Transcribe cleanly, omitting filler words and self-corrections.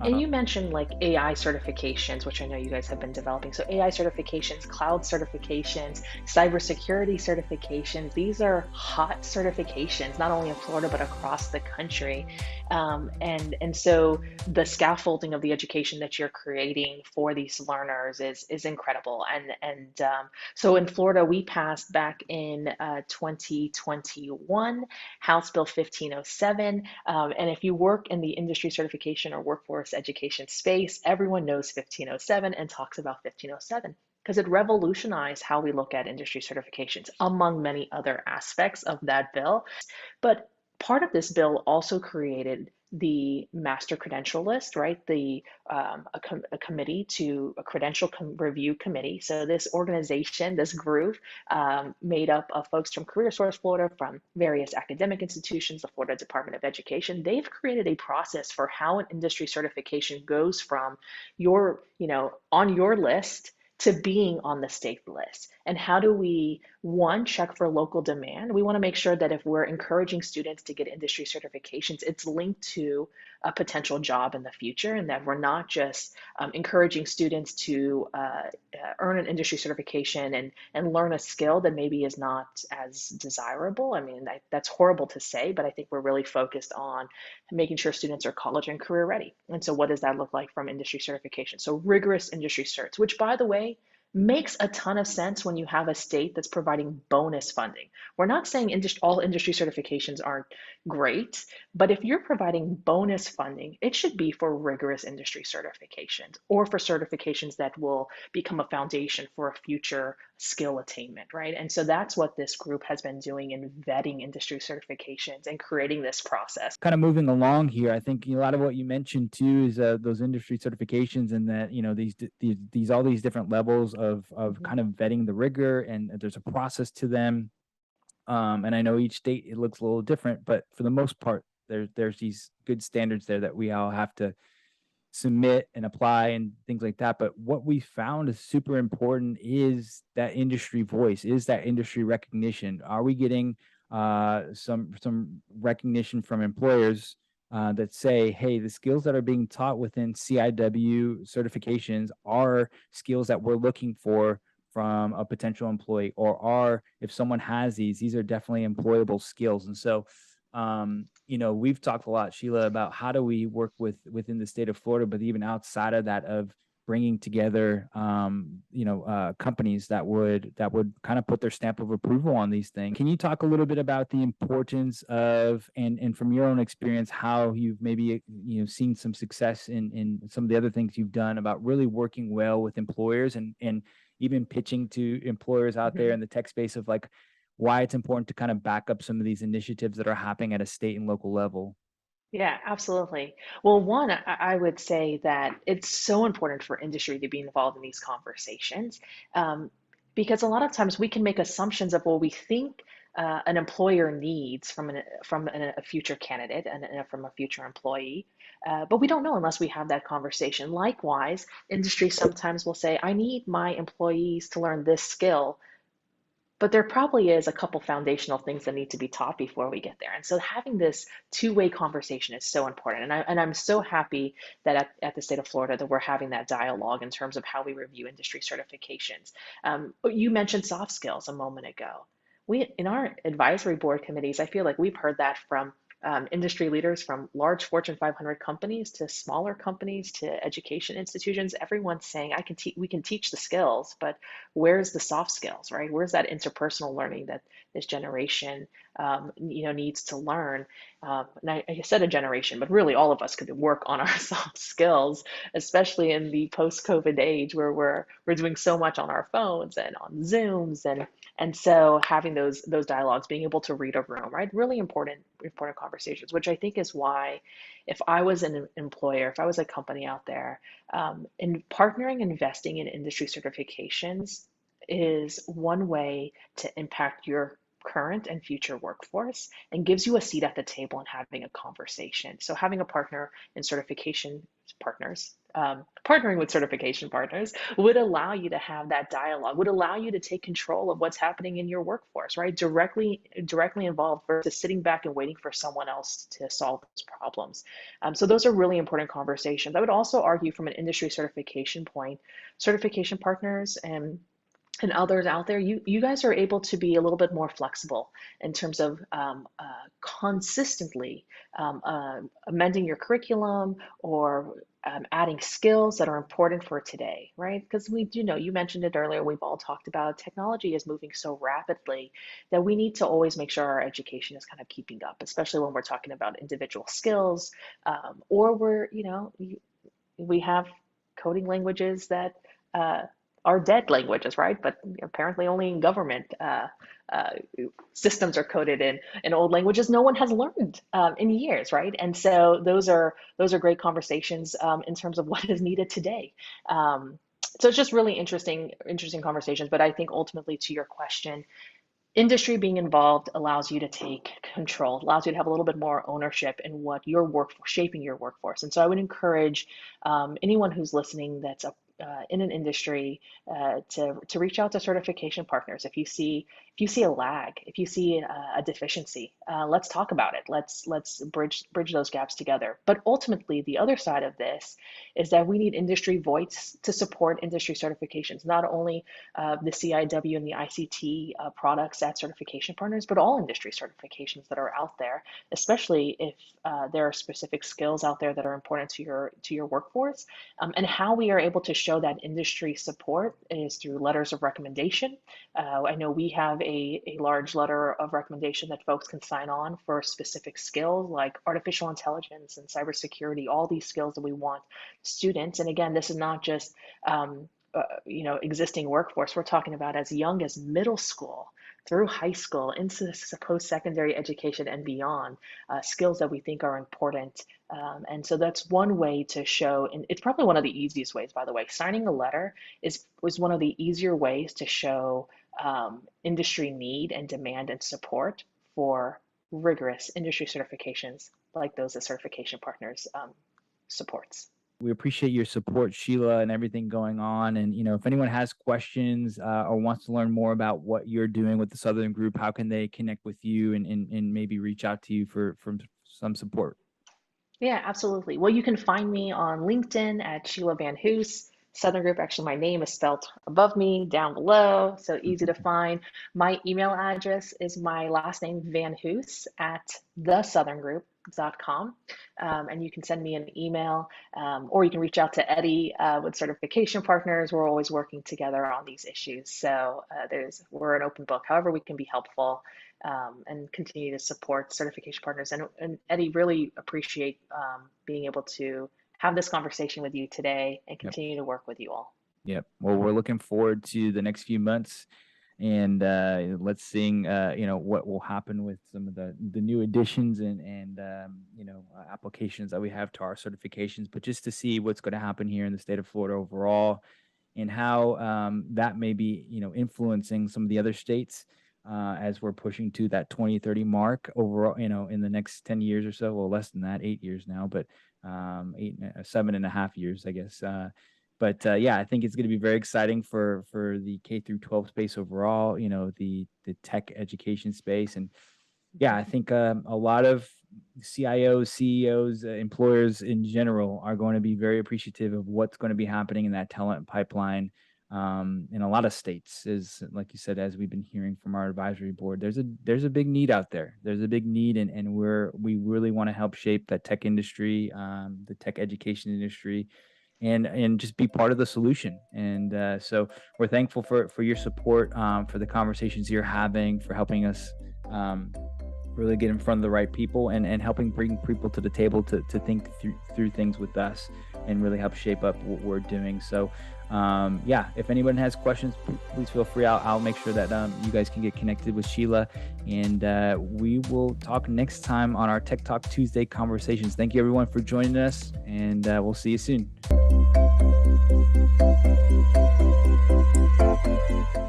And you mentioned like AI certifications, which I know you guys have been developing. So AI certifications, cloud certifications, cybersecurity certifications, these are hot certifications, not only in Florida, but across the country. And so the scaffolding of the education that you're creating for these learners is incredible. And so in Florida, we passed back in 2021 House Bill 1507. And if you work in the industry certification or workforce education space, everyone knows 1507 and talks about 1507 because it revolutionized how we look at industry certifications, among many other aspects of that bill. But part of this bill also created the master credential list, right? A committee to a credential review committee. So this organization, this group, made up of folks from Career Source Florida, from various academic institutions, the Florida Department of Education. They've created a process for how an industry certification goes from your, on your list to being on the state list. And how do we, one, check for local demand? We want to make sure that if we're encouraging students to get industry certifications, it's linked to a potential job in the future, and that we're not just encouraging students to earn an industry certification and learn a skill that maybe is not as desirable. I mean, that's horrible to say, but I think we're really focused on making sure students are college and career ready. And so what does that look like from industry certification? So rigorous industry certs, which by the way, makes a ton of sense when you have a state that's providing bonus funding. We're not saying all industry certifications aren't great, but if you're providing bonus funding, it should be for rigorous industry certifications or for certifications that will become a foundation for a future skill attainment, right? And so that's what this group has been doing in vetting industry certifications and creating this process. Kind of moving along here, I think a lot of what you mentioned too is those industry certifications, and that these all these different levels of Mhm. kind of vetting the rigor, and there's a process to them. And I know each state it looks a little different, but for the most part, there's these good standards there that we all have to submit and apply and things like that. But what we found is super important is that industry voice, is that industry recognition. Are we getting some recognition from employers that say, hey, the skills that are being taught within CIW certifications are skills that we're looking for from a potential employee, or are, if someone has these are definitely employable skills. And so we've talked a lot, Sheila, about how do we work within the state of Florida, but even outside of that, of bringing together, companies that would kind of put their stamp of approval on these things. Can you talk a little bit about the importance of, and from your own experience, how you've maybe seen some success in some of the other things you've done about really working well with employers, and even pitching to employers out there Mhm. in the tech space of like why it's important to kind of back up some of these initiatives that are happening at a state and local level. Yeah, absolutely. Well, one, I would say that it's so important for industry to be involved in these conversations, um, because a lot of times we can make assumptions of what we think an employer needs from a future candidate and from a future employee, but we don't know unless we have that conversation. Likewise, industry sometimes will say, "I need my employees to learn this skill." But there probably is a couple foundational things that need to be taught before we get there. And so having this two-way conversation is so important. And I'm so happy that at the state of Florida that we're having that dialogue in terms of how we review industry certifications. But you mentioned soft skills a moment ago. We, in our advisory board committees, I feel like we've heard that from industry leaders from large Fortune 500 companies to smaller companies to education institutions. Everyone's saying, we can teach the skills, but where's the soft skills, right? Where's that interpersonal learning that this generation, needs to learn? And I said a generation, but really all of us could work on our soft skills, especially in the post-COVID age where we're doing so much on our phones and on Zooms, and so having those dialogues, being able to read a room, right? Really important conversations, which I think is why if I was an employer, if I was a company out there, in partnering, investing in industry certifications is one way to impact your current and future workforce and gives you a seat at the table and having a conversation. So having a partner in certification partners, partnering with certification partners would allow you to have that dialogue, would allow you to take control of what's happening in your workforce, right? Directly involved versus sitting back and waiting for someone else to solve those problems. So those are really important conversations. I would also argue from an industry certification point, certification partners and others out there, you guys are able to be a little bit more flexible in terms of consistently amending your curriculum or adding skills that are important for today, right? Because we do know, you mentioned it earlier, we've all talked about technology is moving so rapidly that we need to always make sure our education is kind of keeping up, especially when we're talking about individual skills, or we have coding languages that are dead languages, right? But apparently only in government uh, systems are coded in old languages no one has learned in years, right? And so those are great conversations in terms of what is needed today. So it's just really interesting conversations. But I think ultimately to your question, industry being involved allows you to take control, allows you to have a little bit more ownership in what your workforce, shaping your workforce. And so I would encourage anyone who's listening that's in an industry to reach out to certification partners. If you see a lag, if you see a deficiency, let's talk about it. Let's bridge those gaps together. But ultimately, the other side of this is that we need industry voice to support industry certifications, not only the CIW and the ICT products at certification partners, but all industry certifications that are out there, especially if there are specific skills out there that are important to your workforce. And how we are able to show that industry support is through letters of recommendation. I know we have a large letter of recommendation that folks can sign on for specific skills like artificial intelligence and cybersecurity, all these skills that we want students. And again, this is not just existing workforce. We're talking about as young as middle school through high school into post-secondary education and beyond, skills that we think are important. And so that's one way to show, and it's probably one of the easiest ways, by the way. Signing a letter was one of the easier ways to show industry need and demand and support for rigorous industry certifications like those that certification partners supports. We appreciate your support, Sheela, and everything going on. And, if anyone has questions or wants to learn more about what you're doing with the Southern Group, how can they connect with you and maybe reach out to you for some support? Yeah, absolutely. Well, you can find me on LinkedIn at Sheela Vanhoose. Southern Group, actually, my name is spelled above me, down below, so easy to find. My email address is my last name, Vanhoose, at thesouthern.group.com. And you can send me an email, or you can reach out to Eddie with certification partners. We're always working together on these issues. So we're an open book. However, we can be helpful and continue to support certification partners. And Eddie, really appreciate being able to have this conversation with you today and continue to work with you all. Yep. Well, we're looking forward to the next few months, and let's see, what will happen with some of the new additions and applications that we have to our certifications, but just to see what's going to happen here in the state of Florida overall, and how that may be, influencing some of the other states as we're pushing to that 2030 mark overall, in the next 10 years or so. Well, less than that, 8 years now, but 7.5 years, I guess. Yeah, I think it's going to be very exciting for the K through 12 space overall, the tech education space. And yeah, I think a lot of CIOs, CEOs, employers in general are going to be very appreciative of what's going to be happening in that talent pipeline in a lot of states. Is, like you said, as we've been hearing from our advisory board, there's a big need out there. There's a big need, and we really want to help shape that tech industry, the tech education industry, and just be part of the solution. And so we're thankful for your support, for the conversations you're having, for helping us really get in front of the right people, and helping bring people to the table to think through things with us and really help shape up what we're doing. So yeah, if anyone has questions, please feel free. I'll make sure that you guys can get connected with Sheela, and we will talk next time on our Tech Talk Tuesday conversations. Thank you everyone for joining us, and we'll see you soon.